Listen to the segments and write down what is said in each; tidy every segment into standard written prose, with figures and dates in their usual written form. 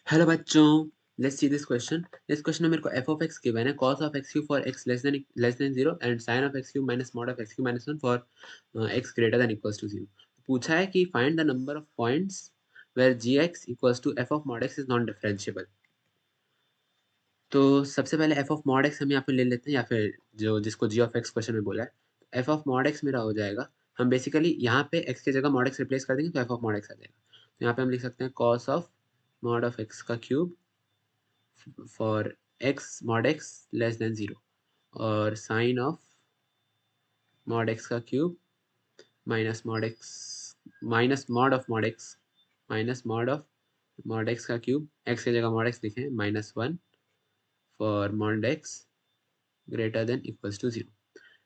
Hello बच्चों, let's see this question. इस question में मेरे को एफ ऑफ एक्स गिवन है, cos of x cube for x less than 0 and sine of x cube minus mod of x cube minus 1 for x greater than equals to 0। पूछा है कि find the number of points where g x equals to f of mod x is non differentiable. तो सबसे पहले F of mod x हम यहाँ पे ले लेते हैं, या फिर जो जिसको जी ऑफ एक्स क्वेश्चन में बोला है, एफ ऑफ मॉड एक्स मेरा हो जाएगा। हम बेसिकली यहाँ पे एक्स की जगह मॉड एक्स रिप्लेस कर देंगे तो एफ ऑफ मॉड एक्स आ जाएगा। तो यहाँ पे हम लिख सकते हैं cos of mod of x का cube for x mod x less than 0 और साइन ऑफ मॉड x का cube minus mod of mod x का क्यूब, x की जगह मॉड x लिखें -1 for mod x greater than equals to 0।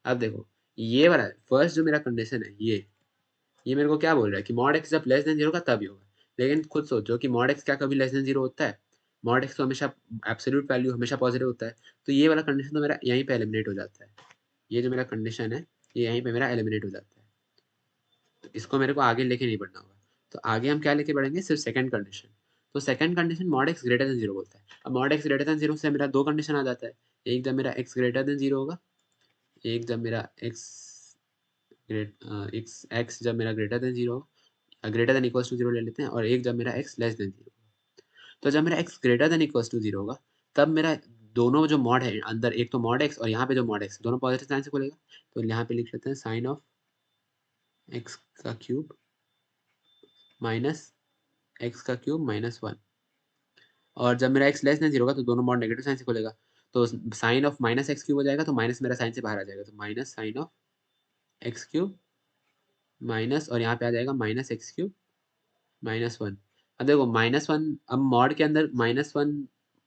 अब देखो ये वाला फर्स्ट जो मेरा कंडीशन है, ये मेरे को क्या बोल रहा है कि मॉड x जब लेस देन 0 का तभी होगा। लेकिन खुद सोचो कि मॉड x क्या कभी लेस देन 0 होता है? मॉड x तो हमेशा एब्सोल्यूट वैल्यू हमेशा पॉजिटिव होता है। तो ये वाला कंडीशन तो मेरा यहीं पे एलिमिनेट हो जाता है। ये जो मेरा कंडीशन है ये यहीं पे मेरा एलिमिनेट हो जाता है। तो इसको मेरे को आगे लेके नहीं बढ़ना होगा। तो आगे हम क्या लेके बढ़ेंगे? सिर्फ सेकंड कंडीशन। तो second condition mod x greater then 0 बोलता है। अब मॉड x ग्रेटर देन 0 से मेरा दो कंडीशन आ जाता है। एक जब मेरा x ग्रेटर देन 0 होगा, एक जब मेरा x जब मेरा ग्रेटर देन 0 होगा, ग्रेटर देन इक्वल्स टू 0 ले लेते हैं, और एक जब मेरा x लेस देन 0। तो जब मेरा x greater than equals to 0 होगा, तब मेरा दोनों जो मॉड है अंदर, एक तो मॉड x और यहाँ पे जो मॉड x, दोनों पॉजिटिव साइन से खुलेगा। तो यहाँ पे लिख लेते हैं साइन ऑफ x का क्यूब माइनस x का क्यूब -1। और जब मेरा x लेस देन 0 होगा तो दोनों मॉड नेगेटिव साइन से खुलेगा। तो sine of minus x cube हो जाएगा, तो माइनस मेरा साइन से बाहर आ जाएगा, तो minus sine of x cube minus, और यहाँ पे आ जाएगा माइनस एक्स क्यूब -1। अब देखो -1, अब मॉड के अंदर -1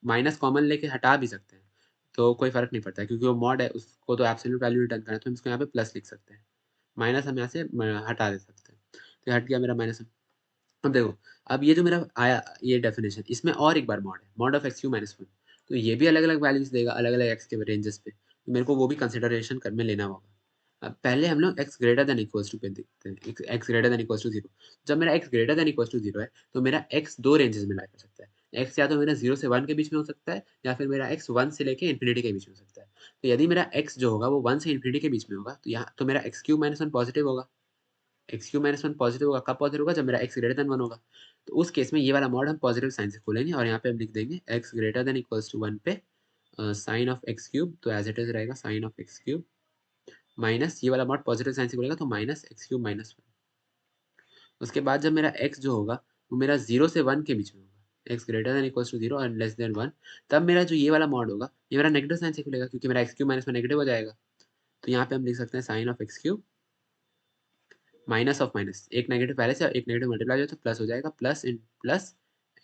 माइनस कॉमन लेके हटा भी सकते हैं, तो कोई फर्क नहीं पड़ता है, क्योंकि वो मॉड है उसको तो एब्सोल्यूट वैल्यू रिटर्न करना है, तो हम इसको यहाँ पे प्लस लिख सकते हैं। माइनस हम यहाँ से हटा दे सकते हैं, तो ये हट गया मेरा -1। अब देखो, अब ये जो मेरा आया ये डेफिनेशन, इसमें और एक बार मॉड है, मॉड ऑफ एक्स क्यू -1। तो ये भी अलग अलग वैल्यूज देगा अलग अलग एक्स के रेंजेस पे, तो मेरे को वो भी कंसिडरेशन कर में लेना होगा। अब पहले हम लोग x greater than equals to पे देखते हैं, x greater than equals to 0। जब मेरा x greater than equals to 0 है, तो मेरा x दो रेंजेस में लाई कर सकता है। x या तो मेरा 0 से 1 के बीच में हो सकता है, या फिर मेरा x 1 से लेके इन्फिनिटी के बीच में हो सकता है। तो यदि मेरा x जो होगा वो 1 से इन्फिनिटी के बीच में होगा, तो यहाँ तो मेरा x क्यूब -1 पॉजिटिव होगा। एक्स क्यू -1 पॉजिटिव होगा, कब पॉजिटिव होगा? जब मेरा x ग्रेटर देन 1 होगा। तो उस केस में ये वाला मॉड हम पॉजिटिव साइन से खोलेंगे, और यहाँ पे हम लिख देंगे x greater than equals to 1 पे साइन ऑफ एक्स क्यूब, तो एज इट इज रहेगा sine of x cube minus, ये वाला मॉड पॉजिटिव साइन से खोलेगा तो माइनस एक्स क्यूब -1। उसके बाद जब मेरा x जो होगा वो मेरा 0 से 1 के बीच में होगा, x greater than equals to 0 and less than 1, तब मेरा जो ये वाला मॉड होगा ये मेरा नेगेटिव साइन से खुलेगा, क्योंकि मेरा एक्स क्यूब -1 नेगेटिव हो जाएगा। तो यहाँ पे हम लिख सकते हैं sine of x cube minus of minus, एक नेगेटिव पहले से एक नेगेटिव मल्टीप्लाई हो तो प्लस हो जाएगा, plus in plus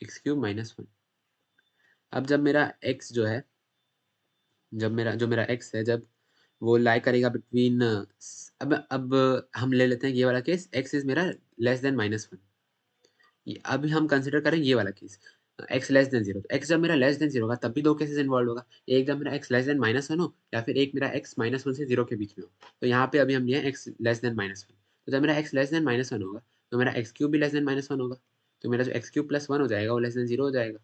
x cube -1। अब जब मेरा x जो है, जब मेरा x है, जब वो लाई करेगा बिटवीन, अब हम ले लेते हैं ये वाला केस, x इज मेरा लेस देन -1। अब हम कंसिडर करें ये वाला केस, x लेस देन 0। तो x जब मेरा लेस देन 0 होगा तब भी दो केसेस इन्वॉल्व होगा, एक जब मेरा x लेस देन -1 हो, या फिर एक मेरा x -1 से 0 के बीच में हो। तो यहाँ पे अभी हम लिए x लेस देन -1। तो जब मेरा x लेस देन -1 होगा, तो मेरा x क्यूब भी लेस देन -1 होगा, तो मेरा जो x क्यूब प्लस 1 हो जाएगा वो लेस देन 0 हो जाएगा।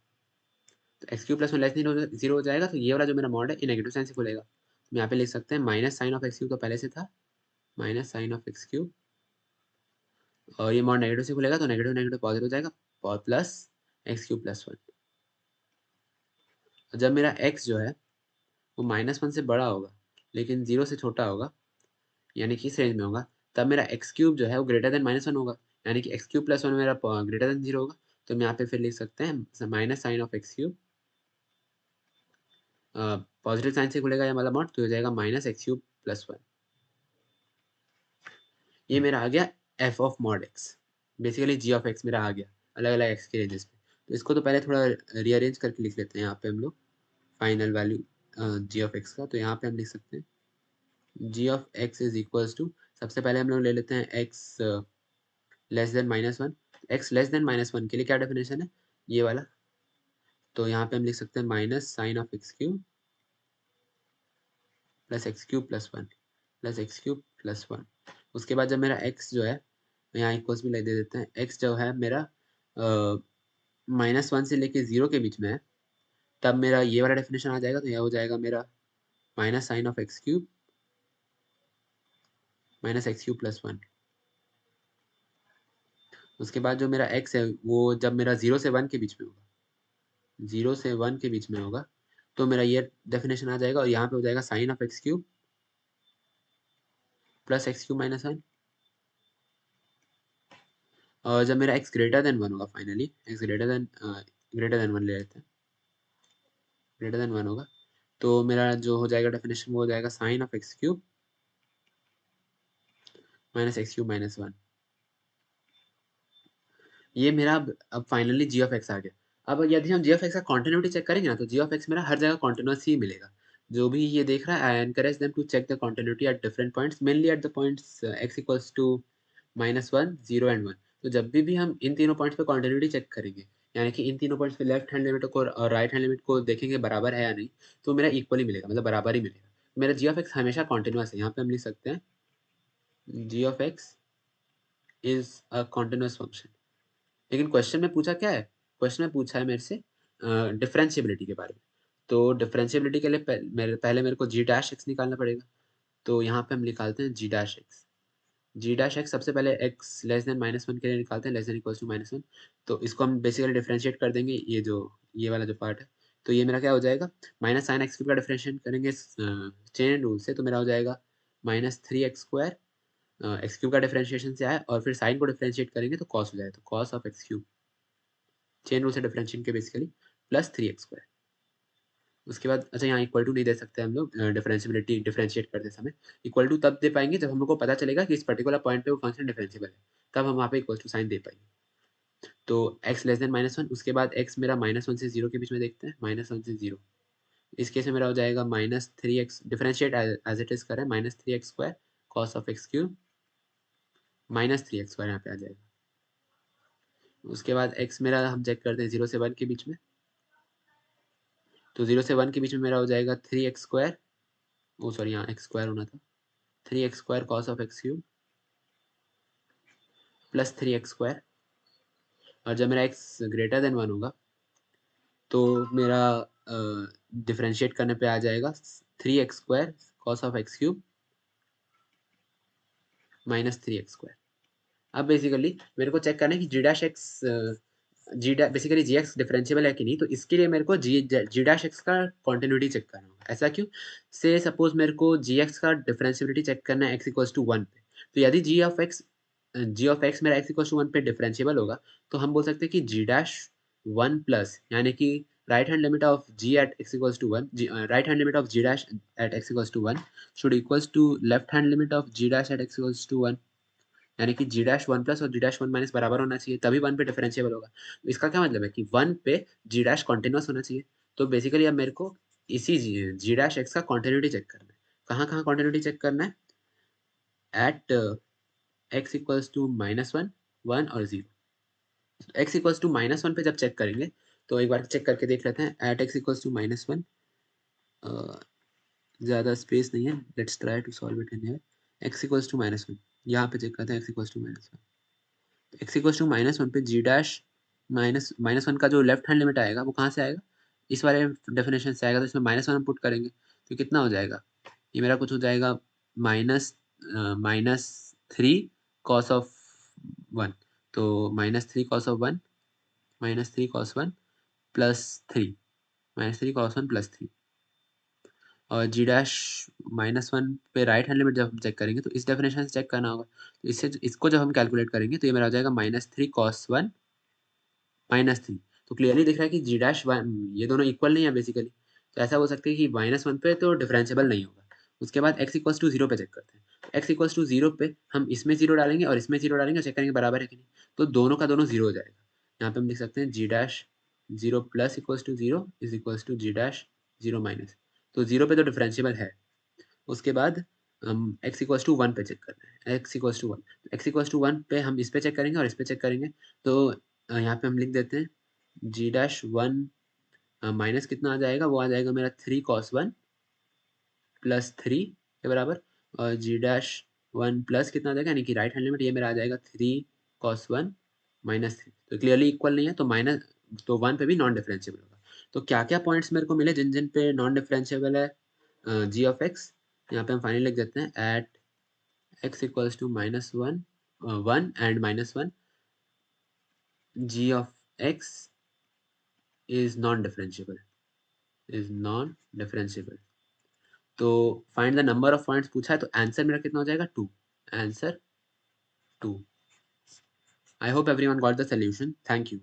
तो x cube plus 1 less than 0 हो जाएगा, तो ये वाला जो मेरा मॉड है ये नेगेटिव साइन से खुलेगा। तो यहाँ पे लिख सकते हैं minus sine of x cube, तो पहले से था minus sine of x cube, और ये मॉड नेगेटिव से खुलेगा तो नेगेटिव नेगेटिव पॉजिटिव हो जाएगा, और प्लस एक्स क्यूब +1। जब मेरा x जो है वो -1 से बड़ा होगा लेकिन 0 से छोटा होगा, यानी कि इस रेंज में होगा, तब मेरा एक्स क्यूब जो है वो ग्रेटर देन -1 होगा, यानी कि एक्स क्यूब प्लस 1 मेरा ग्रेटर देन 0 होगा। तो हम यहाँ पे फिर लिख सकते हैं minus sine of x cube, positive sine से खुलेगा ये वाला मॉड, तो हो जाएगा माइनस एक्स क्यूब +1। ये मेरा आ गया f of mod x, basically g of x मेरा आ गया अलग अलग एक्स के रेंजेस में। तो इसको तो पहले थोड़ा रीअरेंज करके लिख लेते हैं यहाँ पे हम लोग final value g of x का। तो यहाँ पे हम लिख सकते हैं g of x is equals to, सबसे पहले हम लोग ले लेते हैं x less than -1। X less than -1 के लिए क्या डेफिनेशन है? ये वाला। तो यहाँ पे हम लिख सकते हैं minus sine of x cube plus x cube +1 plus x cube +1। उसके बाद जब मेरा x जो है, यहाँ इक्वल्स भी दे देते हैं, x जो है मेरा -1 से लेके 0 के बीच में है, तब मेरा ये वाला डेफिनेशन आ जाएगा, तो यह हो जाएगा मेरा minus sine of x cube minus x cube plus 1। उसके बाद जो मेरा x है वो जब मेरा 0 से 1 के बीच में होगा, 0 से 1 के बीच में होगा, तो मेरा ये डेफिनेशन आ जाएगा और यहाँ पे हो जाएगा sine of x cube plus x cube minus 1। और जब मेरा x ग्रेटर देन 1 होगा, फाइनली x ग्रेटर देन 1 ले लेते हैं, ग्रेटर देन 1 होगा, तो मेरा जो हो जाएगा डेफिनेशन वो हो जाएगा sine of x cube minus x cube minus 1। ये मेरा अब फाइनली जी ऑफ एक्स आ गया। अब यदि हम जी ऑफ एक्स का कॉन्टिन्यूटी चेक करेंगे ना, तो जी ऑफ एक्स मेरा हर जगह कॉन्टिन्यूस ही मिलेगा। जो भी ये देख रहा है, I encourage them to check the continuity at different points, mainly at the points x equals to -1, 0 and 1। तो जब भी हम इन तीनों पॉइंट्स पे कॉन्टिन्यूटी चेक करेंगे, यानी कि इन तीनों पॉइंट्स पे लेफ्ट हैंड लिमिट को और राइट हैंड लिमिट को देखेंगे बराबर है या नहीं, तो मेरा इक्वली मिलेगा, मतलब बराबर ही मिलेगा। मेरा जी ऑफ एक्स हमेशा कॉन्टिन्यूस है। यहाँ पे हम लिख सकते हैं g of x is a continuous function. लेकिन क्वेश्चन में पूछा क्या है? क्वेश्चन में पूछा है मेरे से डिफरेंशिएबिलिटी के बारे में। तो डिफरेंशिएबिलिटी के लिए पहले मेरे को जी डैश एक्स निकालना पड़ेगा। तो यहाँ पे हम निकालते हैं जी डैश एक्स। जी डैश एक्स सबसे पहले एक्स लेस देन -1 के लिए निकालते हैं, लेस देन इक्वल्स टू -1। तो इसको हम बेसिकली डिफरेंशिएट कर देंगे, ये वाला जो पार्ट है। तो ये मेरा क्या हो जाएगा, माइनस साइन एक्स क्यूब का डिफरेंशिएट करेंगे चेन रूल से, तो मेरा हो जाएगा -3x² एक्स क्यूब का डिफरेंशिएशन से आया, और फिर साइन को डिफरेंशिएट करेंगे तो कॉस हो जाएगा, तो cos of x cube chain rule से डिफरेंशिएट के बेसिकली प्लस 3x²। उसके बाद अच्छा, यहाँ इक्वल टू नहीं दे सकते हम लोग डिफरेंशिएबिलिटी डिफरेंशिएट करते समय। इक्वल टू तब दे पाएंगे जब हम लोग को पता चलेगा कि इस पर्टिकुलर पॉइंट पे वो फंक्शन डिफरेंशिएबल है, तब हम वहाँ पे इक्वल टू साइन दे पाएंगे। तो x लेस देन -1, उसके बाद x मेरा -1 से 0 के बीच में देखते हैं, -1 से 0। इस केस में मेरा हो जाएगा -3x, differentiate as it is करें, -3x² cos of x cube -3x² यहाँ पे आ जाएगा। उसके बाद x मेरा हम चेक करते हैं 0 से 1 के बीच में, तो 0 से 1 के बीच में मेरा हो जाएगा 3x², ओ सॉरी यहाँ x² होना था, 3x² cos of x cube plus 3x²। और जब मेरा x ग्रेटर देन 1 होगा, तो मेरा डिफरेंशिएट करने पे आ जाएगा 3x² cos of x cube -3x²। अब बेसिकली मेरे को चेक करना है कि जी डैश एक्स बेसिकली जी एक्स डिफरेंशिएबल है कि नहीं, तो इसके लिए मेरे को जी डैश एक्स का कॉन्टिन्यूटी चेक करना होगा। ऐसा क्यों? से सपोज मेरे को जी एक्स का डिफरेंशिएबिलिटी चेक करना है एक्स इक्वल्स टू 1 पे, तो यदि जी ऑफ एक्स मेरा एक्स इक्वल्स टू 1 पे डिफरेंशिएबल होगा, तो हम बोल सकते हैं कि जी डैश 1 प्लस, यानी कि right hand limit of g at x equals to 1, right hand limit of g dash at x equals to 1 should equals to left hand limit of g dash at x equals to 1, यानी कि जी dash 1 plus और जी dash 1 minus बराबर होना चाहिए, तभी 1 पे differentiable होगा। तो इसका क्या मतलब है कि 1 पे जी डैश कॉन्टिन्यूस होना चाहिए। तो बेसिकली अब मेरे को इसी जी डैश एक्स का कॉन्टिन्यूटी चेक करना है। कहाँ कहाँ कॉन्टिन्यूटी चेक करना है? एट एक्स इक्वल्स टू -1, 1 और 0। एक्स इक्वल्स टू -1 पे जब चेक करेंगे, तो एक बार चेक करके देख लेते हैं। एट एक्स इक्वल्स टू -1, ज़्यादा स्पेस नहीं है, let's try to solve it in here. X equals to -1, यहाँ पे चेक करते हैं x equals to -1। X equals to -1 पे जी डैश माइनस वन का जो लेफ्ट हैंड लिमिट आएगा वो कहाँ से आएगा? इस वाले डेफिनेशन से आएगा, तो इसमें -1 पुट करेंगे तो कितना हो जाएगा? ये मेरा कुछ हो जाएगा -3 कॉस ऑफ 1, तो -3 cos of 1 -3 cos 1 plus 3 -3 cos 1 plus 3। और जी डैश -1 पे राइट हैंड लिमिट जब हम चेक करेंगे, तो इस डेफिनेशन से चेक करना होगा। तो इससे इसको जब हम कैलकुलेट करेंगे, तो ये मेरा हो जाएगा -3 कॉस 1 -3। तो क्लियरली दिख रहा है कि जी डैश 1, ये दोनों इक्वल नहीं है बेसिकली। तो ऐसा हो सकता है कि -1 पे तो डिफरेंशिएबल नहीं होगा। उसके बाद x इक्वल्स टू 0 पे चेक करते हैं। x इक्वल्स टू 0 पे हम इसमें 0 डालेंगे और इसमें 0 डालेंगे और चेक करेंगे बराबर है कि नहीं। तो दोनों का दोनों 0 हो जाएगा। यहाँ पे हम लिख सकते हैं g dash 0 plus equals to 0 is equals to g dash 0 minus. तो 0 पे तो डिफरेंशिएबल है। उसके बाद हम x इक्वल्स टू 1 पे चेक करना है। x equals to 1, x equals to 1 पे हम इस पे चेक करेंगे और इस पे चेक करेंगे। तो यहाँ पे हम लिख देते हैं जी डैश 1 माइनस कितना आ जाएगा, वो आ जाएगा मेरा 3 कॉस 1 प्लस 3 के बराबर। और जी डैश 1 प्लस कितना आ जाएगा, यानी कि राइट हैंड लिमिट ये मेरा आ जाएगा 3 कॉस 1 -3। तो क्लियरली इक्वल नहीं है, तो माइनस तो 1 पे भी नॉन डिफरेंशिएबल होगा। तो क्या-क्या पॉइंट्स मेरे को मिले जिन-जिन पे नॉन डिफरेंशिएबल है g ऑफ x, यहाँ पे हम फाइनली लिख देते हैं at x equals to -1 1 and -1 g of x is non differentiable, तो find the number of points पूछा है, तो आंसर मेरा कितना हो जाएगा 2, answer 2। I hope everyone got the solution, thank you.